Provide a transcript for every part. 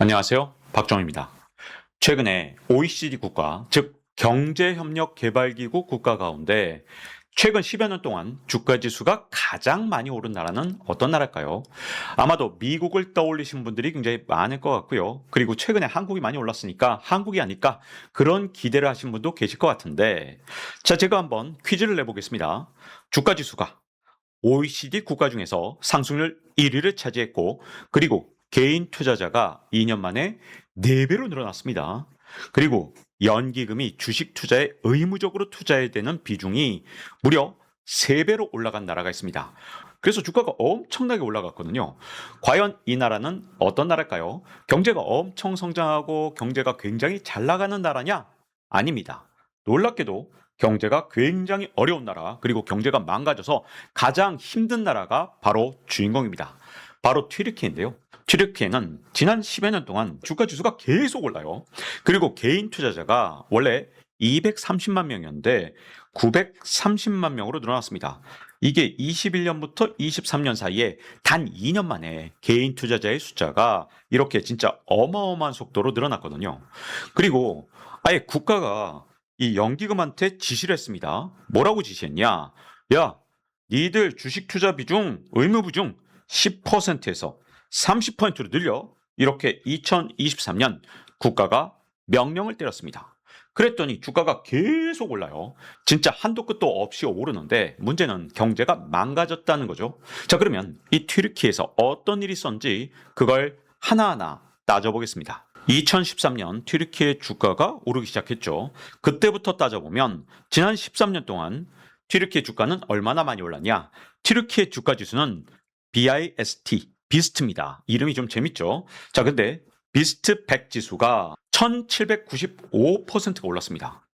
안녕하세요. 박정입니다. 최근에 OECD 국가, 즉 경제협력개발기구 국가 가운데 최근 10여 년 동안 주가 지수가 가장 많이 오른 나라는 어떤 나라일까요? 아마도 미국을 떠올리신 분들이 굉장히 많을 것 같고요. 그리고 최근에 한국이 많이 올랐으니까 한국이 아닐까 그런 기대를 하신 분도 계실 것 같은데, 자, 제가 한번 퀴즈를 내보겠습니다. 주가 지수가 OECD 국가 중에서 상승률 1위를 차지했고, 그리고 개인 투자자가 2년 만에 4배로 늘어났습니다. 그리고 연기금이 주식 투자에 의무적으로 투자해야 되는 비중이 무려 3배로 올라간 나라가 있습니다. 그래서 주가가 엄청나게 올라갔거든요. 과연 이 나라는 어떤 나라일까요? 경제가 엄청 성장하고 경제가 굉장히 잘 나가는 나라냐? 아닙니다. 놀랍게도 경제가 굉장히 어려운 나라, 그리고 경제가 망가져서 가장 힘든 나라가 바로 주인공입니다. 바로 튀르키예인데요. 튀르키예는 지난 10여 년 동안 주가 지수가 계속 올라요. 그리고 개인 투자자가 원래 230만 명이었는데 930만 명으로 늘어났습니다. 이게 21년부터 23년 사이에 단 2년 만에 개인 투자자의 숫자가 이렇게 진짜 어마어마한 속도로 늘어났거든요. 그리고 아예 국가가 이 연기금한테 지시를 했습니다. 뭐라고 지시했냐? 야, 니들 주식 투자 비중, 의무 비중 10%에서 30%로 늘려. 이렇게 2023년 국가가 명령을 때렸습니다. 그랬더니 주가가 계속 올라요. 진짜 한도 끝도 없이 오르는데 문제는 경제가 망가졌다는 거죠. 자, 그러면 이 튀르키예에서 어떤 일이 있었는지 그걸 하나하나 따져보겠습니다. 2013년 튀르키예 주가가 오르기 시작했죠. 그때부터 따져보면 지난 13년 동안 튀르키예 주가는 얼마나 많이 올랐냐? 튀르키예 주가 지수는 BIST, 비스트입니다. 이름이 좀 재밌죠? 자, 근데 비스트 100 지수가 1795%가 올랐습니다.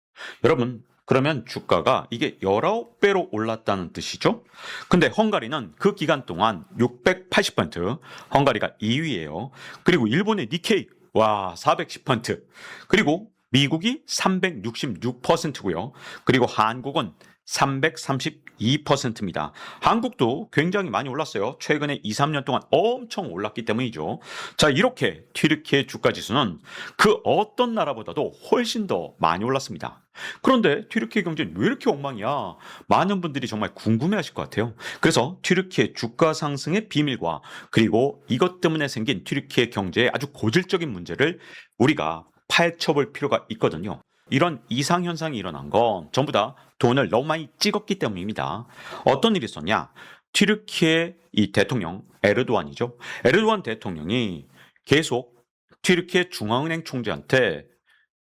여러분, 그러면 주가가 이게 19배로 올랐다는 뜻이죠? 근데 헝가리는 그 기간 동안 680%, 헝가리가 2위예요. 그리고 일본의 니케이, 와, 410%. 그리고 미국이 366%고요. 그리고 한국은 332%입니다. 한국도 굉장히 많이 올랐어요. 최근에 2, 3년 동안 엄청 올랐기 때문이죠. 자, 이렇게 튀르키예 주가 지수는 그 어떤 나라보다도 훨씬 더 많이 올랐습니다. 그런데 튀르키예 경제는 왜 이렇게 엉망이야? 많은 분들이 정말 궁금해하실 것 같아요. 그래서 튀르키예 주가 상승의 비밀과 그리고 이것 때문에 생긴 튀르키예 경제의 아주 고질적인 문제를 우리가 파헤쳐볼 필요가 있거든요. 이런 이상현상이 일어난 건 전부 다 돈을 너무 많이 찍었기 때문입니다. 어떤 일이 있었냐? 튀르키예 이 대통령 에르도안이죠. 에르도안 대통령이 계속 튀르키예 중앙은행 총재한테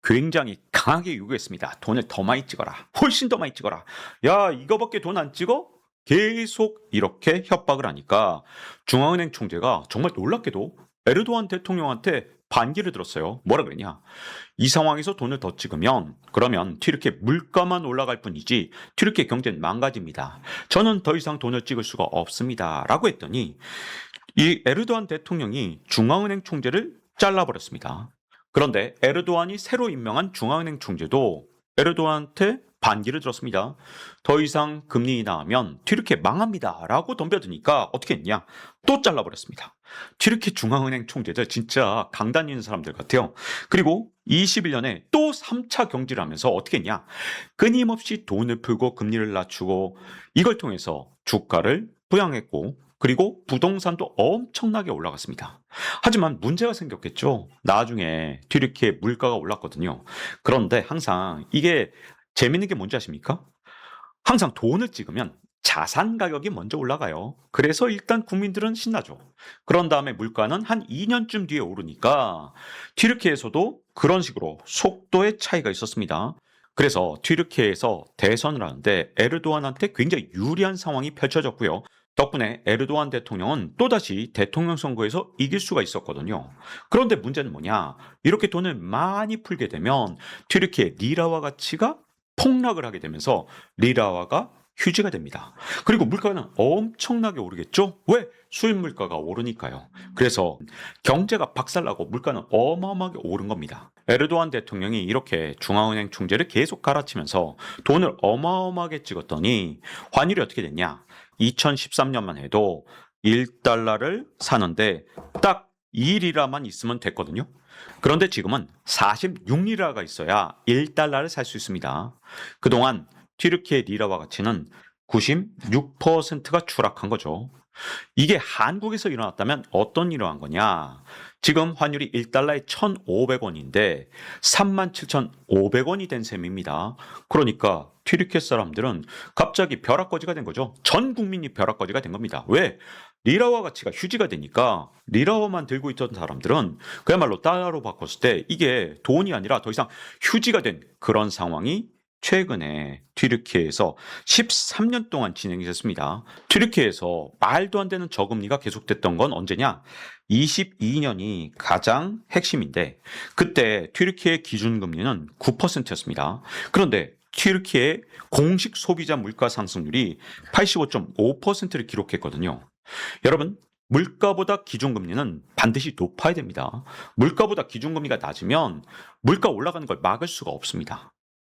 굉장히 강하게 요구했습니다. 돈을 더 많이 찍어라. 훨씬 더 많이 찍어라. 야, 이거밖에 돈 안 찍어? 계속 이렇게 협박을 하니까 중앙은행 총재가 정말 놀랍게도 에르도안 대통령한테 반기를 들었어요. 뭐라 그랬냐? 이 상황에서 돈을 더 찍으면 그러면 튀르키예 물가만 올라갈 뿐이지 튀르키예 경제는 망가집니다. 저는 더 이상 돈을 찍을 수가 없습니다. 라고 했더니 이 에르도안 대통령이 중앙은행 총재를 잘라버렸습니다. 그런데 에르도안이 새로 임명한 중앙은행 총재도 에르도안한테 반기를 들었습니다. 더 이상 금리 인하하면 튀르키예 망합니다. 라고 덤벼드니까 어떻게 했냐? 또 잘라버렸습니다. 튀르키예 중앙은행 총재들 진짜 강단 있는 사람들 같아요. 그리고 21년에 또 3차 경질을 하면서 어떻게 했냐? 끊임없이 돈을 풀고 금리를 낮추고 이걸 통해서 주가를 부양했고 그리고 부동산도 엄청나게 올라갔습니다. 하지만 문제가 생겼겠죠. 나중에 튀르키예 물가가 올랐거든요. 그런데 항상 이게 재밌는 게 뭔지 아십니까? 항상 돈을 찍으면 자산 가격이 먼저 올라가요. 그래서 일단 국민들은 신나죠. 그런 다음에 물가는 한 2년쯤 뒤에 오르니까 튀르키예에서도 그런 식으로 속도의 차이가 있었습니다. 그래서 튀르키예에서 대선을 하는데 에르도안한테 굉장히 유리한 상황이 펼쳐졌고요. 덕분에 에르도안 대통령은 또다시 대통령 선거에서 이길 수가 있었거든요. 그런데 문제는 뭐냐? 이렇게 돈을 많이 풀게 되면 튀르키예 리라화 가치가 폭락을 하게 되면서 리라화가 휴지가 됩니다. 그리고 물가는 엄청나게 오르겠죠? 왜? 수입 물가가 오르니까요. 그래서 경제가 박살나고 물가는 어마어마하게 오른 겁니다. 에르도안 대통령이 이렇게 중앙은행 총재를 계속 갈아치면서 돈을 어마어마하게 찍었더니 환율이 어떻게 됐냐? 2013년만 해도 1달러를 사는데 딱 2리라만 있으면 됐거든요. 그런데 지금은 46리라가 있어야 1달러를 살 수 있습니다. 그동안 튀르키예 리라와 가치는 96%가 추락한 거죠. 이게 한국에서 일어났다면 어떤 일을 한 거냐? 지금 환율이 1달러에 1,500원인데 37,500원이 된 셈입니다. 그러니까 튀르키예 사람들은 갑자기 벼락거지가 된 거죠. 전 국민이 벼락거지가 된 겁니다. 왜? 리라화 가치가 휴지가 되니까 리라화만 들고 있던 사람들은 그야말로 달러로 바꿨을 때 이게 돈이 아니라 더 이상 휴지가 된 그런 상황이 최근에 튀르키예에서 13년 동안 진행이 됐습니다. 튀르키예에서 말도 안 되는 저금리가 계속됐던 건 언제냐? 22년이 가장 핵심인데 그때 튀르키예 기준금리는 9%였습니다. 그런데 튀르키예 공식 소비자 물가 상승률이 85.5%를 기록했거든요. 여러분, 물가보다 기준금리는 반드시 높아야 됩니다. 물가보다 기준금리가 낮으면 물가 올라가는 걸 막을 수가 없습니다.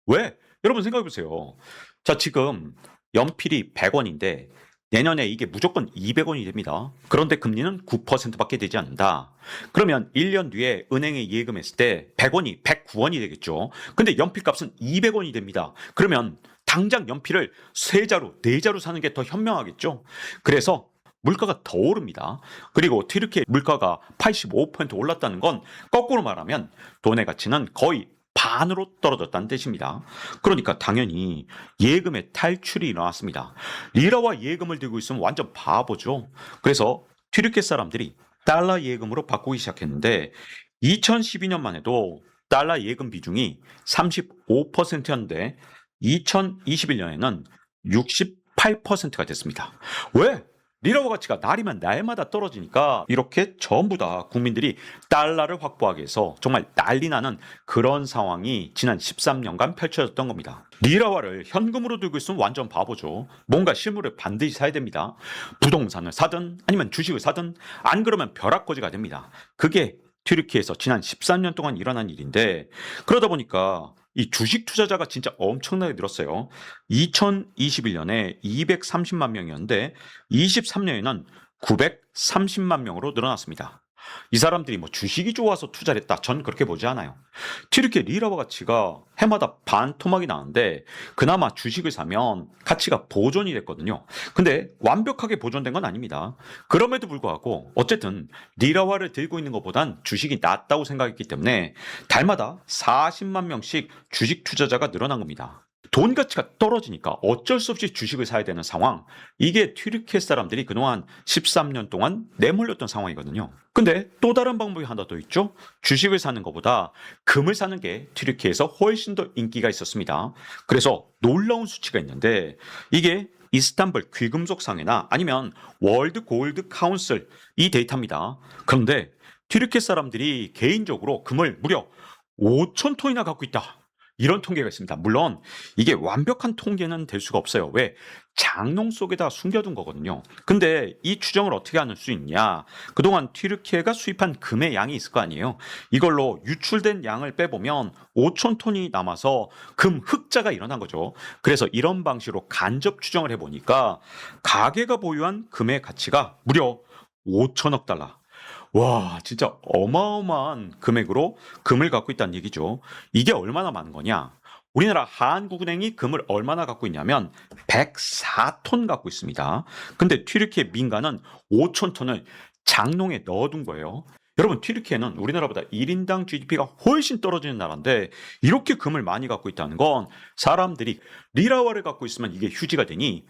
왜? 여러분 생각해 보세요. 자, 지금 연필이 100원인데 내년에 이게 무조건 200원이 됩니다. 그런데 금리는 9%밖에 되지 않는다. 그러면 1년 뒤에 은행에 예금했을 때 100원이 109원이 되겠죠. 근데 연필 값은 200원이 됩니다. 그러면 당장 연필을 3자루, 4자루 사는 게 더 현명하겠죠. 그래서 물가가 더 오릅니다. 그리고 튀르키예 물가가 85% 올랐다는 건 거꾸로 말하면 돈의 가치는 거의 반으로 떨어졌다는 뜻입니다. 그러니까 당연히 예금의 탈출이 일어났습니다. 리라와 예금을 들고 있으면 완전 바보죠. 그래서 튀르키예 사람들이 달러 예금으로 바꾸기 시작했는데 2012년만 해도 달러 예금 비중이 35%였는데 2021년에는 68%가 됐습니다. 왜? 리라화 가치가 날이면 날마다 떨어지니까 이렇게 전부 다 국민들이 달러를 확보하기 위해서 정말 난리 나는 그런 상황이 지난 13년간 펼쳐졌던 겁니다. 리라화를 현금으로 들고 있으면 완전 바보죠. 뭔가 실물을 반드시 사야 됩니다. 부동산을 사든 아니면 주식을 사든 안 그러면 벼락거지가 됩니다. 그게 튀르키예에서 지난 13년 동안 일어난 일인데 그러다 보니까 이 주식 투자자가 진짜 엄청나게 늘었어요. 2021년에 230만 명이었는데 23년에는 930만 명으로 늘어났습니다. 이 사람들이 뭐 주식이 좋아서 투자를 했다. 전 그렇게 보지 않아요. 튀르키예 리라화 가치가 해마다 반토막이 나는데 그나마 주식을 사면 가치가 보존이 됐거든요. 근데 완벽하게 보존된 건 아닙니다. 그럼에도 불구하고 어쨌든 리라화를 들고 있는 것보단 주식이 낫다고 생각했기 때문에 달마다 40만 명씩 주식 투자자가 늘어난 겁니다. 돈 가치가 떨어지니까 어쩔 수 없이 주식을 사야 되는 상황. 이게 튀르키예 사람들이 그동안 13년 동안 내몰렸던 상황이거든요. 근데 또 다른 방법이 하나 더 있죠. 주식을 사는 것보다 금을 사는 게 튀르키예에서 훨씬 더 인기가 있었습니다. 그래서 놀라운 수치가 있는데 이게 이스탄불 귀금속 상회나 아니면 월드 골드 카운슬 이 데이터입니다. 그런데 튀르키예 사람들이 개인적으로 금을 무려 5천 톤이나 갖고 있다. 이런 통계가 있습니다. 물론 이게 완벽한 통계는 될 수가 없어요. 왜? 장롱 속에다 숨겨둔 거거든요. 근데 이 추정을 어떻게 할 수 있냐? 그동안 튀르키예가 수입한 금의 양이 있을 거 아니에요. 이걸로 유출된 양을 빼보면 5천 톤이 남아서 금 흑자가 일어난 거죠. 그래서 이런 방식으로 간접 추정을 해보니까 가계가 보유한 금의 가치가 무려 5천억 달러. 와, 진짜 어마어마한 금액으로 금을 갖고 있다는 얘기죠. 이게 얼마나 많은 거냐? 우리나라 한국은행이 금을 얼마나 갖고 있냐면 104톤 갖고 있습니다. 근데 튀르키예 민간은 5천 톤을 장롱에 넣어둔 거예요. 여러분, 튀르키예는 우리나라보다 1인당 GDP가 훨씬 떨어지는 나라인데 이렇게 금을 많이 갖고 있다는 건 사람들이 리라화를 갖고 있으면 이게 휴지가 되니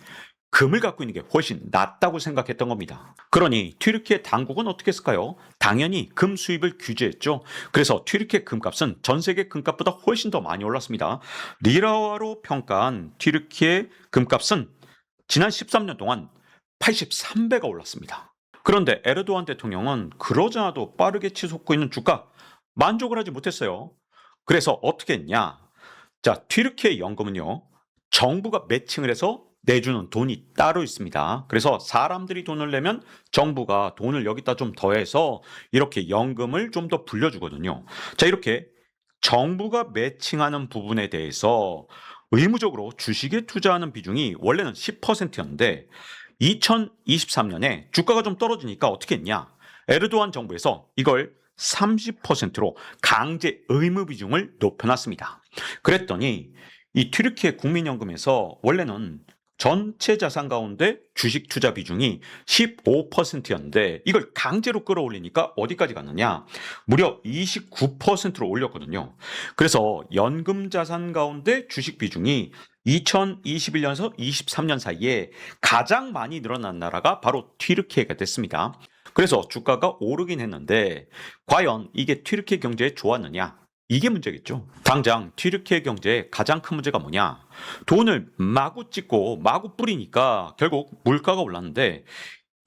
금을 갖고 있는 게 훨씬 낫다고 생각했던 겁니다. 그러니 튀르키예 당국은 어떻게 했을까요? 당연히 금 수입을 규제했죠. 그래서 튀르키예 금값은 전 세계 금값보다 훨씬 더 많이 올랐습니다. 리라화로 평가한 튀르키예 금값은 지난 13년 동안 83배가 올랐습니다. 그런데 에르도안 대통령은 그러지 않아도 빠르게 치솟고 있는 주가 만족을 하지 못했어요. 그래서 어떻게 했냐? 자, 튀르키예 연금은요. 정부가 매칭을 해서 내주는 돈이 따로 있습니다. 그래서 사람들이 돈을 내면 정부가 돈을 여기다 좀 더해서 이렇게 연금을 좀 더 불려주거든요. 자, 이렇게 정부가 매칭하는 부분에 대해서 의무적으로 주식에 투자하는 비중이 원래는 10%였는데 2023년에 주가가 좀 떨어지니까 어떻게 했냐? 에르도안 정부에서 이걸 30%로 강제 의무 비중을 높여놨습니다. 그랬더니 이 튀르키예 국민연금에서 원래는 전체 자산 가운데 주식 투자 비중이 15%였는데 이걸 강제로 끌어올리니까 어디까지 갔느냐? 무려 29%로 올렸거든요. 그래서 연금 자산 가운데 주식 비중이 2021년에서 23년 사이에 가장 많이 늘어난 나라가 바로 튀르키예가 됐습니다. 그래서 주가가 오르긴 했는데 과연 이게 튀르키예 경제에 좋았느냐? 이게 문제겠죠. 당장 튀르키예 경제의 가장 큰 문제가 뭐냐? 돈을 마구 찍고 마구 뿌리니까 결국 물가가 올랐는데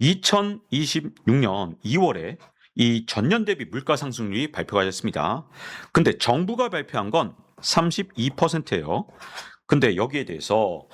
2026년 2월에 이 전년 대비 물가 상승률이 발표가 됐습니다. 근데 정부가 발표한 건 32%예요. 근데 여기에 대해서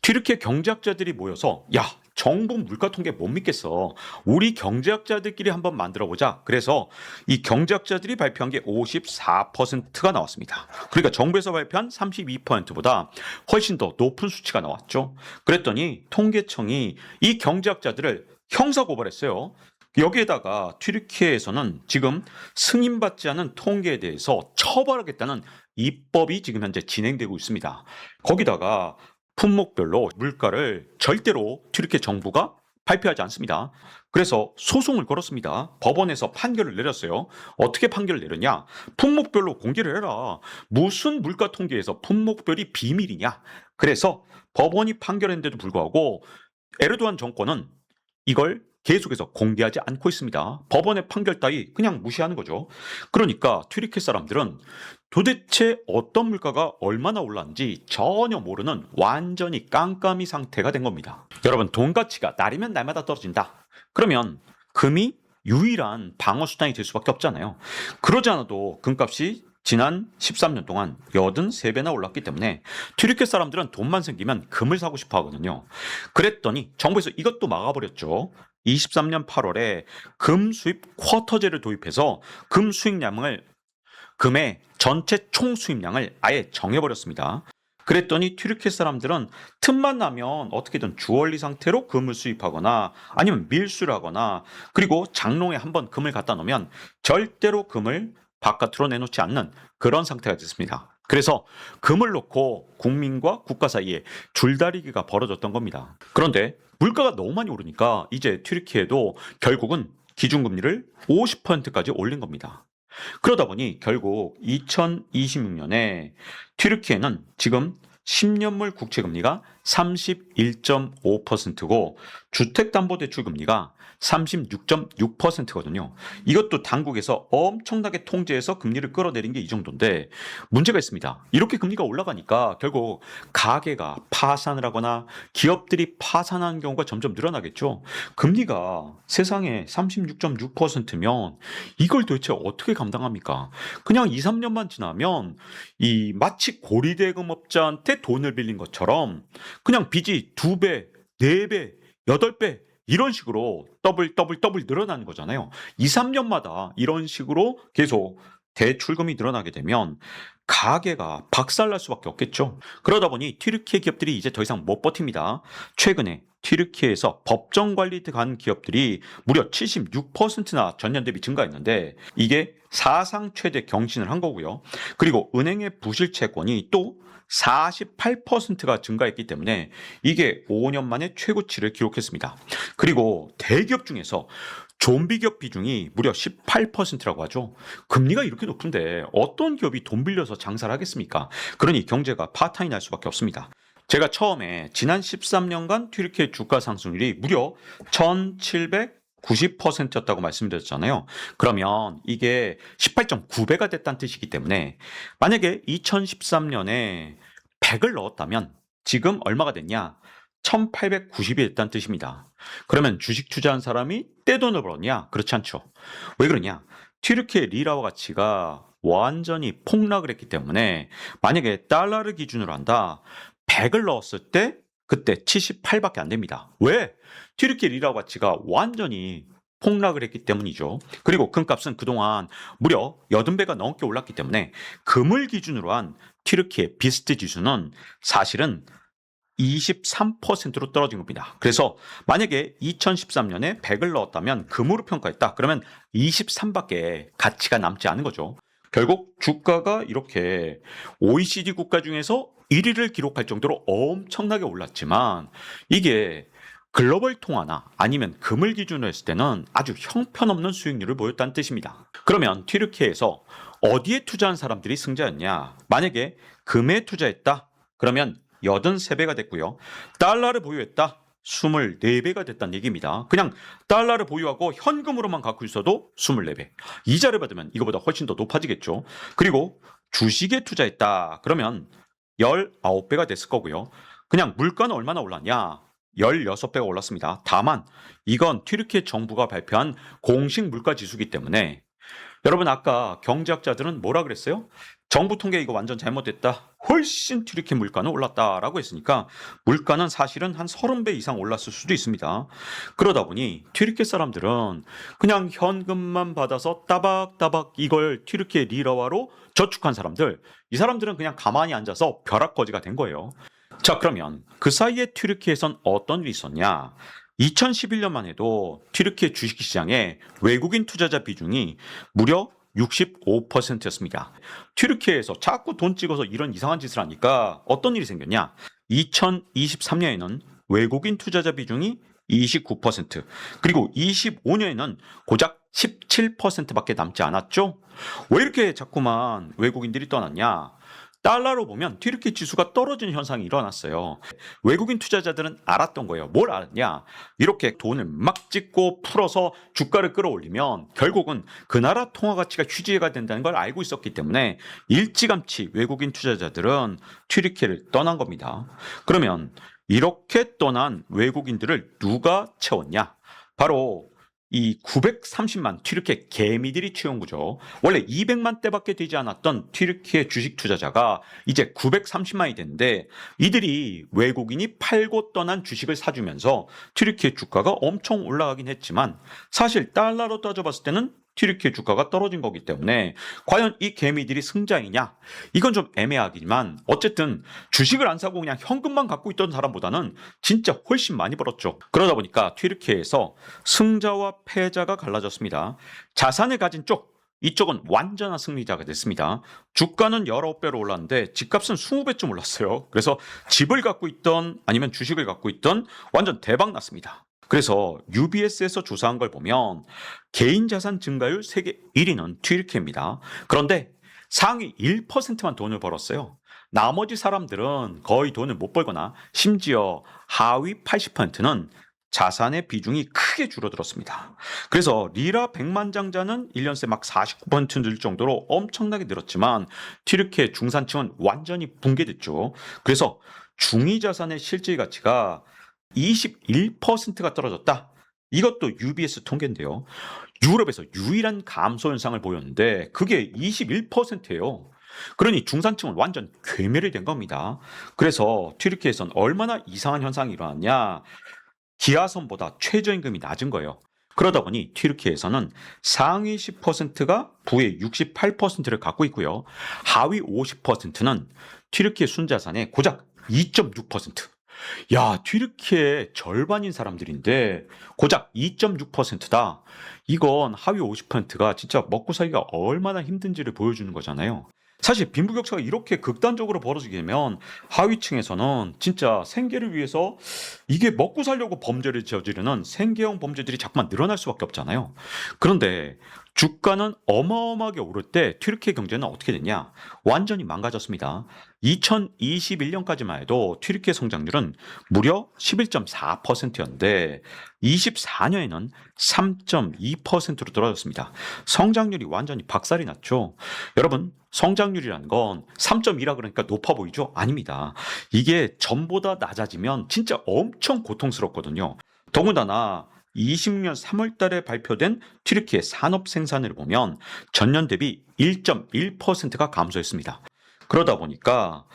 튀르키예 경제학자들이 모여서 야, 정부 물가 통계 못 믿겠어. 우리 경제학자들끼리 한번 만들어 보자. 그래서 이 경제학자들이 발표한 게 54%가 나왔습니다. 그러니까 정부에서 발표한 32%보다 훨씬 더 높은 수치가 나왔죠. 그랬더니 통계청이 이 경제학자들을 형사 고발했어요. 여기에다가 튀르키예에서는 지금 승인받지 않은 통계에 대해서 처벌하겠다는 입법이 지금 현재 진행되고 있습니다. 거기다가 품목별로 물가를 절대로 튀르키예 정부가 발표하지 않습니다. 그래서 소송을 걸었습니다. 법원에서 판결을 내렸어요. 어떻게 판결을 내렸냐? 품목별로 공개를 해라. 무슨 물가 통계에서 품목별이 비밀이냐? 그래서 법원이 판결했는데도 불구하고 에르도안 정권은 이걸 계속해서 공개하지 않고 있습니다. 법원의 판결 따위 그냥 무시하는 거죠. 그러니까 튀르키예 사람들은 도대체 어떤 물가가 얼마나 올랐는지 전혀 모르는 완전히 깜깜이 상태가 된 겁니다. 여러분, 돈 가치가 날이면 날마다 떨어진다. 그러면 금이 유일한 방어 수단이 될 수밖에 없잖아요. 그러지 않아도 금값이 지난 13년 동안 83배나 올랐기 때문에 튀르키예 사람들은 돈만 생기면 금을 사고 싶어 하거든요. 그랬더니 정부에서 이것도 막아버렸죠. 23년 8월에 금 수입 쿼터제를 도입해서 금의 전체 총 수입량을 아예 정해버렸습니다. 그랬더니 튀르키예 사람들은 틈만 나면 어떻게든 주얼리 상태로 금을 수입하거나 아니면 밀수를 하거나 그리고 장롱에 한번 금을 갖다 놓으면 절대로 금을 바깥으로 내놓지 않는 그런 상태가 됐습니다. 그래서 금을 놓고 국민과 국가 사이에 줄다리기가 벌어졌던 겁니다. 그런데 물가가 너무 많이 오르니까 이제 튀르키예도 결국은 기준금리를 50%까지 올린 겁니다. 그러다 보니 결국 2026년에 튀르키예는 지금 10년물 국채금리가 31.5%고 주택담보대출금리가 36.6%거든요. 이것도 당국에서 엄청나게 통제해서 금리를 끌어내린 게 이 정도인데 문제가 있습니다. 이렇게 금리가 올라가니까 결국 가게가 파산을 하거나 기업들이 파산하는 경우가 점점 늘어나겠죠. 금리가 세상에 36.6%면 이걸 도대체 어떻게 감당합니까? 그냥 2, 3년만 지나면 이 마치 고리대금업자한테 돈을 빌린 것처럼 그냥 빚이 2배, 4배, 8배 이런 식으로 더블 늘어나는 거잖아요. 2, 3년마다 이런 식으로 계속 대출금이 늘어나게 되면 가게가 박살날 수밖에 없겠죠. 그러다 보니 튀르키예 기업들이 이제 더 이상 못 버팁니다. 최근에 튀르키예에서 법정 관리 간 기업들이 무려 76%나 전년 대비 증가했는데 이게 사상 최대 경신을 한 거고요. 그리고 은행의 부실 채권이 또 48%가 증가했기 때문에 이게 5년 만에 최고치를 기록했습니다. 그리고 대기업 중에서 좀비 기업 비중이 무려 18%라고 하죠. 금리가 이렇게 높은데 어떤 기업이 돈 빌려서 장사를 하겠습니까? 그러니 경제가 파탄이 날 수밖에 없습니다. 제가 처음에 지난 13년간 튀르키예 주가 상승률이 무려 1790%였다고 말씀드렸잖아요. 그러면 이게 18.9배가 됐다는 뜻이기 때문에 만약에 2013년에 100을 넣었다면 지금 얼마가 됐냐? 1890이 됐다는 뜻입니다. 그러면 주식 투자한 사람이 떼돈을 벌었냐? 그렇지 않죠. 왜 그러냐? 튀르키예 리라화 가치가 완전히 폭락을 했기 때문에 만약에 달러를 기준으로 한다. 100을 넣었을 때 그때 78밖에 안 됩니다. 왜? 튀르키예 리라 가치가 완전히 폭락을 했기 때문이죠. 그리고 금값은 그동안 무려 80배가 넘게 올랐기 때문에 금을 기준으로 한 튀르키예 비스트 지수는 사실은 23%로 떨어진 겁니다. 그래서 만약에 2013년에 100을 넣었다면 금으로 평가했다. 그러면 23밖에 가치가 남지 않은 거죠. 결국 주가가 이렇게 OECD 국가 중에서 1위를 기록할 정도로 엄청나게 올랐지만 이게 글로벌 통화나 아니면 금을 기준으로 했을 때는 아주 형편없는 수익률을 보였다는 뜻입니다. 그러면 튀르키예에서 어디에 투자한 사람들이 승자였냐? 만약에 금에 투자했다. 그러면 83배가 됐고요. 달러를 보유했다. 24배가 됐다는 얘기입니다. 그냥 달러를 보유하고 현금으로만 갖고 있어도 24배. 이자를 받으면 이거보다 훨씬 더 높아지겠죠. 그리고 주식에 투자했다. 그러면 19배가 됐을 거고요. 그냥 물가는 얼마나 올랐냐? 16배가 올랐습니다. 다만 이건 튀르키예 정부가 발표한 공식 물가 지수이기 때문에 여러분 아까 경제학자들은 뭐라 그랬어요? 정부 통계 이거 완전 잘못됐다. 훨씬 튀르키예 물가는 올랐다라고 했으니까 물가는 사실은 한 30배 이상 올랐을 수도 있습니다. 그러다 보니 튀르키예 사람들은 그냥 현금만 받아서 따박따박 이걸 튀르키예 리라화로 저축한 사람들, 이 사람들은 그냥 가만히 앉아서 벼락거지가 된 거예요. 자, 그러면 그 사이에 튀르키예에선 어떤 일이 있었냐? 2011년만 해도 튀르키예 주식시장에 외국인 투자자 비중이 무려 65%였습니다. 튀르키예에서 자꾸 돈 찍어서 이런 이상한 짓을 하니까 어떤 일이 생겼냐? 2023년에는 외국인 투자자 비중이 29%, 그리고 25년에는 고작 17%밖에 남지 않았죠? 왜 이렇게 자꾸만 외국인들이 떠났냐? 달러로 보면 튀르키예 지수가 떨어지는 현상이 일어났어요. 외국인 투자자들은 알았던 거예요. 뭘 알았냐? 이렇게 돈을 막 찍고 풀어서 주가를 끌어올리면 결국은 그 나라 통화 가치가 휴지가 된다는 걸 알고 있었기 때문에 일찌감치 외국인 투자자들은 튀르키예를 떠난 겁니다. 그러면 이렇게 떠난 외국인들을 누가 채웠냐? 바로 이 930만 튀르키예 개미들이 채운 거죠. 원래 200만 대밖에 되지 않았던 튀르키예 주식 투자자가 이제 930만이 됐는데 이들이 외국인이 팔고 떠난 주식을 사주면서 튀르키예 주가가 엄청 올라가긴 했지만 사실 달러로 따져봤을 때는 튀르키예 주가가 떨어진 거기 때문에 과연 이 개미들이 승자이냐? 이건 좀 애매하지만 어쨌든 주식을 안 사고 그냥 현금만 갖고 있던 사람보다는 진짜 훨씬 많이 벌었죠. 그러다 보니까 튀르키예에서 승자와 패자가 갈라졌습니다. 자산을 가진 쪽, 이쪽은 완전한 승리자가 됐습니다. 주가는 19배로 올랐는데 집값은 20배쯤 올랐어요. 그래서 집을 갖고 있던 아니면 주식을 갖고 있던 완전 대박 났습니다. 그래서 UBS에서 조사한 걸 보면 개인 자산 증가율 세계 1위는 튀르키예입니다. 그런데 상위 1%만 돈을 벌었어요. 나머지 사람들은 거의 돈을 못 벌거나 심지어 하위 80%는 자산의 비중이 크게 줄어들었습니다. 그래서 리라 100만 장자는 1년 새 막 49% 늘 정도로 엄청나게 늘었지만 튀르키예 중산층은 완전히 붕괴됐죠. 그래서 중위 자산의 실질 가치가 21%가 떨어졌다. 이것도 UBS 통계인데요. 유럽에서 유일한 감소 현상을 보였는데 그게 21%예요. 그러니 중산층은 완전 괴멸이 된 겁니다. 그래서 튀르키예에선 얼마나 이상한 현상이 일어났냐? 기하선보다 최저임금이 낮은 거예요. 그러다 보니 튀르키예에서는 상위 10%가 부의 68%를 갖고 있고요. 하위 50%는 튀르키예 순자산의 고작 2.6%. 야, 튀르키예 절반인 사람들인데 고작 2.6%다. 이건 하위 50%가 진짜 먹고 살기가 얼마나 힘든지를 보여주는 거잖아요. 사실 빈부격차가 이렇게 극단적으로 벌어지게 되면 하위층에서는 진짜 생계를 위해서 이게 먹고 살려고 범죄를 저지르는 생계형 범죄들이 자꾸만 늘어날 수밖에 없잖아요. 그런데 주가는 어마어마하게 오를 때 튀르키예 경제는 어떻게 됐냐? 완전히 망가졌습니다. 2021년까지만 해도 튀르키예 성장률은 무려 11.4%였는데 24년에는 3.2%로 떨어졌습니다. 성장률이 완전히 박살이 났죠. 여러분, 성장률이라는 건 3.2라 그러니까 높아 보이죠? 아닙니다. 이게 전보다 낮아지면 진짜 엄청 고통스럽거든요. 더군다나 20년 3월 달에 발표된 튀르키예 산업 생산을 보면 전년 대비 1.1%가 감소했습니다. 그러다 보니까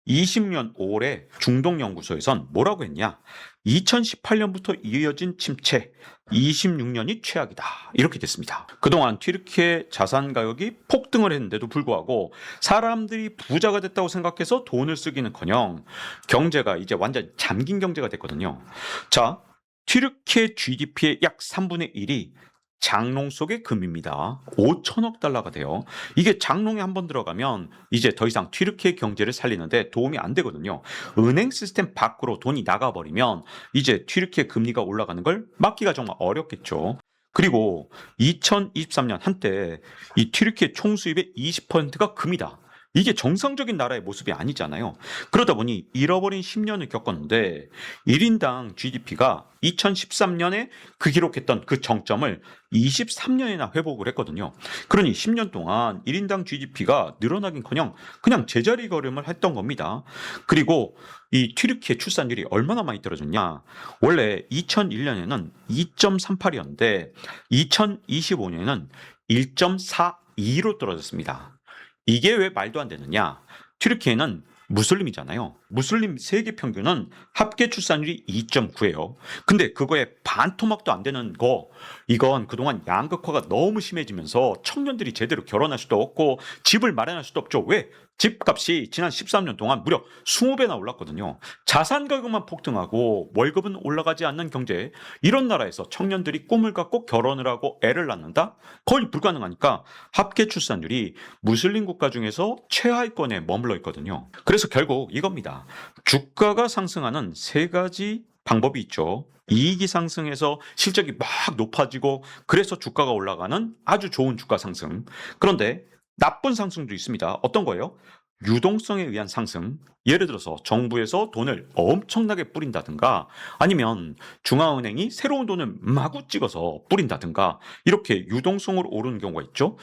20년 5월에 중동연구소에선 뭐라고 했냐? 2018년부터 이어진 침체, 26년이 최악이다. 이렇게 됐습니다. 그동안 튀르키예 자산 가격이 폭등을 했는데도 불구하고 사람들이 부자가 됐다고 생각해서 돈을 쓰기는커녕 경제가 이제 완전 잠긴 경제가 됐거든요. 자, 튀르키예 GDP의 약 3분의 1이 장롱 속의 금입니다. 5천억 달러가 돼요. 이게 장롱에 한번 들어가면 이제 더 이상 튀르키예 경제를 살리는데 도움이 안 되거든요. 은행 시스템 밖으로 돈이 나가버리면 이제 튀르키예 금리가 올라가는 걸 막기가 정말 어렵겠죠. 그리고 2023년 한때 이 튀르키예 총수입의 20%가 금이다. 이게 정상적인 나라의 모습이 아니잖아요. 그러다 보니 잃어버린 10년을 겪었는데 1인당 GDP가 2013년에 그 기록했던 그 정점을 23년이나 회복을 했거든요. 그러니 10년 동안 1인당 GDP가 늘어나긴커녕 그냥 제자리 걸음을 했던 겁니다. 그리고 이 튀르키예 출산율이 얼마나 많이 떨어졌냐? 원래 2001년에는 2.38이었는데 2025년에는 1.42로 떨어졌습니다. 이게 왜 말도 안 되느냐? 튀르키예는 무슬림이잖아요. 무슬림 세계 평균은 합계 출산율이 2.9예요. 근데 그거에 반토막도 안 되는 거, 이건 그동안 양극화가 너무 심해지면서 청년들이 제대로 결혼할 수도 없고 집을 마련할 수도 없죠. 왜? 집값이 지난 13년 동안 무려 20배나 올랐거든요. 자산 가격만 폭등하고 월급은 올라가지 않는 경제, 이런 나라에서 청년들이 꿈을 갖고 결혼을 하고 애를 낳는다? 거의 불가능하니까 합계 출산율이 무슬림 국가 중에서 최하위권에 머물러 있거든요. 그래서 결국 이겁니다. 주가가 상승하는 세 가지 방법이 있죠. 이익이 상승해서 실적이 막 높아지고 그래서 주가가 올라가는 아주 좋은 주가 상승. 그런데 나쁜 상승도 있습니다. 어떤 거예요? 유동성에 의한 상승. 예를 들어서 정부에서 돈을 엄청나게 뿌린다든가 아니면 중앙은행이 새로운 돈을 마구 찍어서 뿌린다든가 이렇게 유동성으로 오르는 경우가 있죠.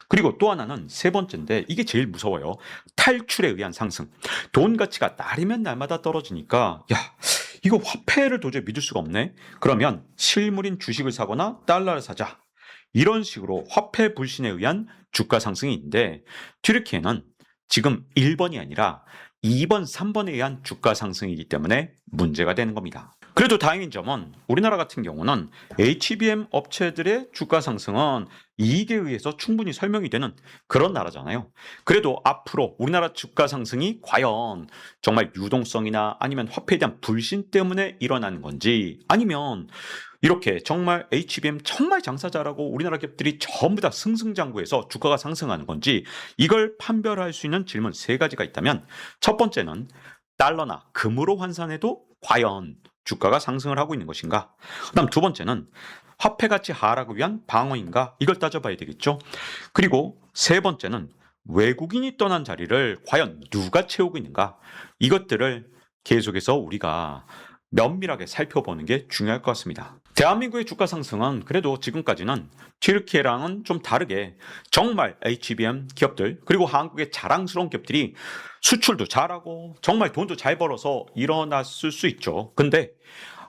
그리고 또 하나는 세 번째인데 이게 제일 무서워요. 탈출에 의한 상승. 돈 가치가 날이면 날마다 떨어지니까 야, 이거 화폐를 도저히 믿을 수가 없네. 그러면 실물인 주식을 사거나 달러를 사자. 이런 식으로 화폐 불신에 의한 주가 상승이 있는데 튀르키예는 지금 1번이 아니라 2번, 3번에 의한 주가 상승이기 때문에 문제가 되는 겁니다. 그래도 다행인 점은 우리나라 같은 경우는 HBM 업체들의 주가 상승은 이익에 의해서 충분히 설명이 되는 그런 나라잖아요. 그래도 앞으로 우리나라 주가 상승이 과연 정말 유동성이나 아니면 화폐에 대한 불신 때문에 일어나는 건지 아니면 이렇게 정말 HBM 정말 장사 잘하고 우리나라 기업들이 전부 다 승승장구해서 주가가 상승하는 건지 이걸 판별할 수 있는 질문 세 가지가 있다면 첫 번째는 달러나 금으로 환산해도 과연 주가가 상승을 하고 있는 것인가? 그다음 두 번째는 화폐 가치 하락을 위한 방어인가? 이걸 따져봐야 되겠죠. 그리고 세 번째는 외국인이 떠난 자리를 과연 누가 채우고 있는가? 이것들을 계속해서 우리가 면밀하게 살펴보는 게 중요할 것 같습니다. 대한민국의 주가 상승은 그래도 지금까지는 튀르키예랑은 좀 다르게 정말 HBM 기업들 그리고 한국의 자랑스러운 기업들이 수출도 잘하고 정말 돈도 잘 벌어서 일어났을 수 있죠. 근데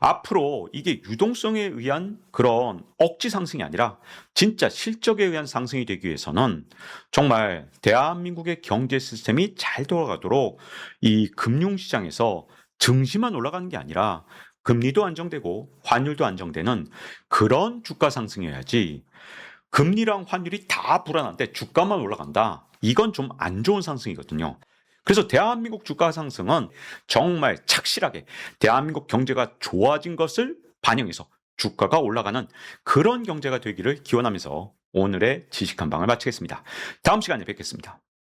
앞으로 이게 유동성에 의한 그런 억지 상승이 아니라 진짜 실적에 의한 상승이 되기 위해서는 정말 대한민국의 경제 시스템이 잘 돌아가도록 이 금융시장에서 증시만 올라가는 게 아니라 금리도 안정되고 환율도 안정되는 그런 주가 상승이어야지 금리랑 환율이 다 불안한데 주가만 올라간다. 이건 좀 안 좋은 상승이거든요. 그래서 대한민국 주가 상승은 정말 착실하게 대한민국 경제가 좋아진 것을 반영해서 주가가 올라가는 그런 경제가 되기를 기원하면서 오늘의 지식 한방을 마치겠습니다. 다음 시간에 뵙겠습니다.